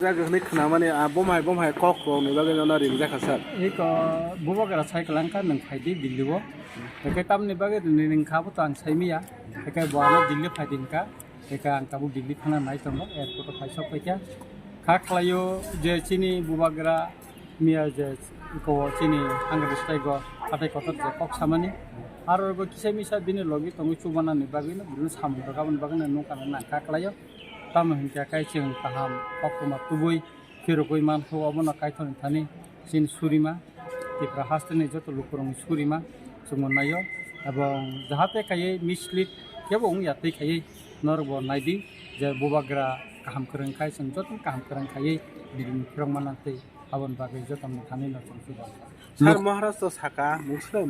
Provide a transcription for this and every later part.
Raga khna mane bomhai kok ro ni bagai na ring jaka sar एक बुबा करा cycle अंका नंग फाइदी दिल्ली वो एक तब ने बागे निंग खाबो तो आं साइमिया एक बाना दिल्ली फाइदिन का एक आं ताबु दिल्ली थाना नाइ तंबो एयरपोर्ट फाइसो पैका खा खलायो जे चिनी बुबा करा मिया जे को चिनी हांगर स्टाइगो हाथाय कतर जे कक सामानि आरो बो किसाय मिसा बिनि लगी तंगु चुबाना नि बागे न बिनु सामु गाबन बागे न नका ना खा खलायो ताम हिनका काय चिं ताहाम ककमा तुबुई फिरकoi मान हो अबना कायथन थानि सिन सुरिमा तिफ्रा हास्टनि जत लुकुरं सुरिमा सुमनायो एबं जाहाते खायै मिसलिट केबो यातै खायै नरबो नायदि जे बुबाग्रा काम करन खाय जों जत काम करन खायै बिदिन फिरं मानantै आबन बागै जतन थानि न सुबा sar महाराष्ट्र साका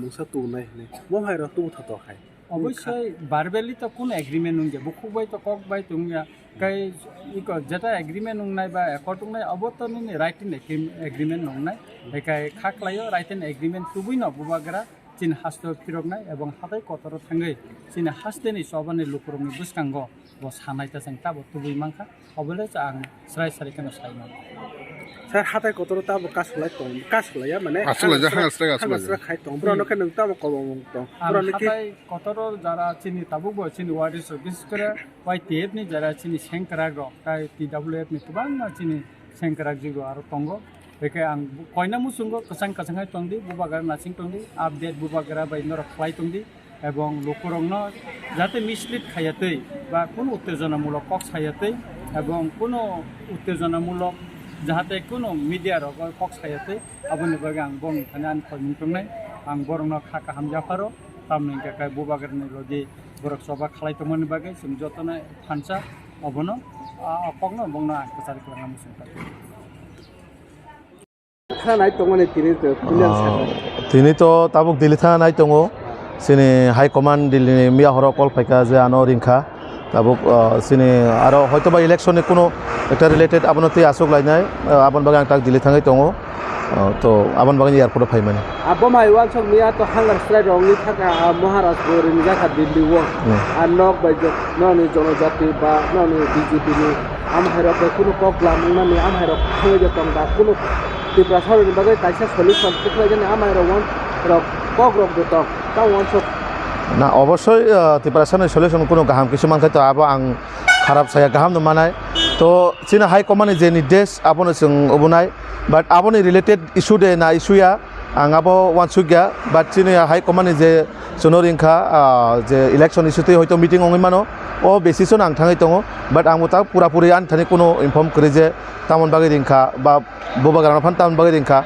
मुसा तु नाय ने bomhai ro tu thato khai অবশ্যই বারবেলি তো কোন এগ্রিমেন্ট নুন যে বুকুবাই তো কক বাই তুমিয়া কাই ইক যেটা এগ্রিমেন্ট নুনাই বা একট Nunai অবতনি right in agreement Nunai একাই খাকলাयो রাইট ইন এগ্রিমেন্ট তুবুই ন বুবাগ্রা চিন হাস্ত ফিরকনাই এবং হাতাই কতর থাঙ্গै চিন হাস্তেनि সবাनि लुकुरनि बुसकांग ब सानायता जों ताबो तुबुई मांखा अबले आं स्राय सारिखनो Saina sar hatai kotoro ta kasulai tong kasulaya mane asula ja asula khai tong brono ke nang ta ko bong tong brono ki হাতাই কতর যারা চিনি তাবুব চিনি ওয়ার্ড সার্ভিস করে ওয়াই টিএফ নি যারা চিনি সেংকরা গ কাই টিডব্লিউএফ নি गोबां চিনি सेंकरा जिगो आरो तंगो बेखे आं कयना मुसुंगो कसंग तंगदि बुबागार नासिं तंगदि आपडेट बुबागारा बाय नर फ्लाइ तंगदि एवं लोकरंनो जाते मिसलिड खायातै बा कोनो उत्तेजनामूलक कक सायातै एवं कोनो उत्तेजनामूलक जाहाते कोनो मीडिया र कक सायातै आबनि बागे आं बं थाने आन खयमिंतंनाय आं बरंनो खाका हामजाफारो तामनि गाय बुबागारनि लदि बरक सभा खालायतमनि बागे जों जतने फानसा अबनो अपगनो बंना कसारि खालामना मुसुंता thana nai tong mane tini to pulian sar tini to tabuk dili thana nai tongo sini high command dili miya horo kol phaika je ano ringkha tabuk sini aro hoyto ba election ni kono ekta related abonoti asuk lainai abon bagang tak dili thangai tongo to abon bagang airport phaimani bomhai wal sok miya to hangar strike rong ni thaka maharashtra ring jaka dilli wo ar nok bai jo noni jonojati ba noni bjp ni amhai rok kono kokla mungna ni amhai rok khoi je tong ba kono tipra sorry bagai kaisa solution tikla jane amai ro won rok kok rok do tong ta won sok na অবশ্যই ত্রিপুরাশনের solution কোনো গাহাম কিছু মানখাই তো আবো আং খারাপ সায়া গাহাম নমানাই তো চিনা হাই কমান্ডে যে নির্দেশ আপনি जों অবনাই বাট আপনি রিলেটেড ইস্যু দে না ইস্যুয়া आं आबो वान सुगिया बाट चिनि हाई कमान्डनि जे सोनरिंखा जे इलेक्शन इस्युते हयतो मिटिं अंगै मानो ओ बेसिसन आं थाङै दङ बाट आं मुता पुरापुरि आन थानि कोनो इनफर्म करे जे तामन बागै रिंखा बा बुबागाराव फान तामन बागै रिंखा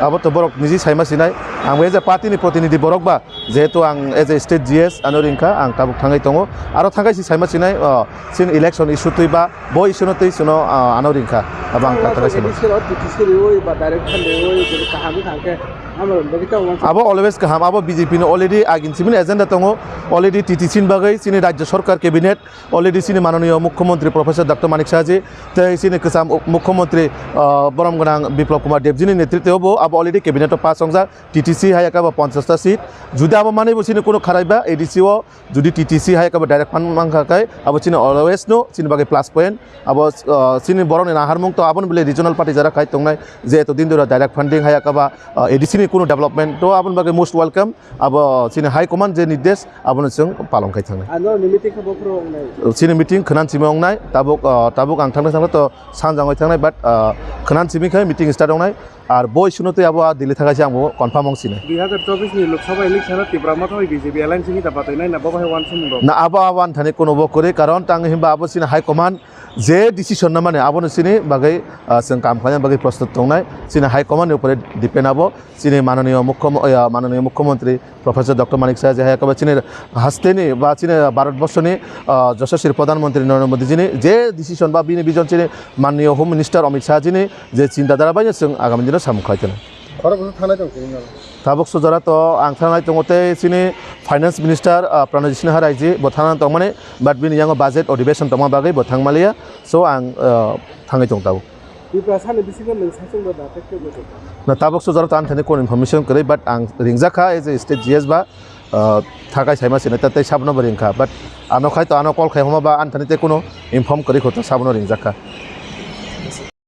आबो तो बरक निजि साइमा सिनाय आं बे जे पार्टीनि प्रतिनिधि बरक बा जेहेतु आं एज ए स्टेट जीएस आनो रिंखा आं ताबुक थाङै दङ आरो थांगाय सि साइमा सिनाय सिन इलेक्शन इस्युते बा बो इस्युनते सुनो आनो रिंखा अब आं थांगाय सिनाय abo always kaham abo BJP no already agin simin agenda tongo already TTC bagai sini rajya sarkar cabinet already sini manoniyo mukhyamantri professor Dr. Manik Sahaji tei sini kesam mukhyamantri borom gonang Biplop Kumar Dev jini netritwe obo abo already cabinet to pass ongja TTC hayaka ba 50 ta seat judi abo mane bo sini kono kharaiba ADC o judi TTC hayaka ba direct fund mangka kai abo sini always no sini bagai plus point abo sini borom na harmung to abon bile regional party jara khai tongnai je to din dora direct funding hayaka ba ADC ni কোনো development তো আপন বাগে most welcome আব চিনি high command যে নির্দেশ আপন जों পালন খাই थाङो ano miting khabo pro nai চিনি মিটিং খনান সিমে अंनाय ताबुक आं थांनो थांनो तो सानजाङै थांनाय बाट खनान सिमि खाय मिटिं स्टार्ट अंनाय আর বই শুনতে আবো দিল্লি থাকাইছে आंबो কনফার্ম হংছিনে 2024 ni loksaबा election tipra ma thoi BJP alliance ni tapatai nai na babai wan sum ro না আবো আওয়ান থানে কোনো ব করে কারণ তাং হিমবা আবো সিনে হাই কমান্ড যে ডিসিশন না মানে আবো সিনি বাগै जों কাম খায় বাগै প্রস্তুত দंनाय সিনে হাই কমান্ডनि উপরে ডিপেন্ড আবো সিনে মাননীয় মুখ্যমন্ত্রী প্রফেসর ডক্টর মানিক সাহাজি হায়াকাবা চিনে হাস্তেনি বা চিনে ভারতবর্ষনি যশস্বী প্রধানমন্ত্রী নরেন্দ্র মোদীজিনি যে ডিসিশন বা বিনি বিজন চিনে মাননীয় হোম মিনিস্টার অমিত শাহজিনি যে চিন্তাধারা বাই जों আগামী দিনে সামখাইতেন खरबस थानाय दं किन ताबुक सुजारा तो आं थानाय दंते सिनि फाइनेंस मिनिस्टार प्रणजित सिन्हा रायजि बथाना दं माने बाट बिनि यांग बाजेट अधिवेशन तमा बागै बथां मालिया सो आं थाङै दं Tabuk tipra sane bisiga nang sasung ba datek ke bo ना ताबुक सुजारा तो आं थाने कोन इनफरमेशन करे बाट आं रिंगजाखा एज ए स्टेट जीएस बा थाखाय साइमा सिने तते साबनो बरिंखा बाट आनो खाय तो आनो कल खाय हमा बा आं थाने ते कोनो इनफर्म करे खतो साबनो रिंगजाखा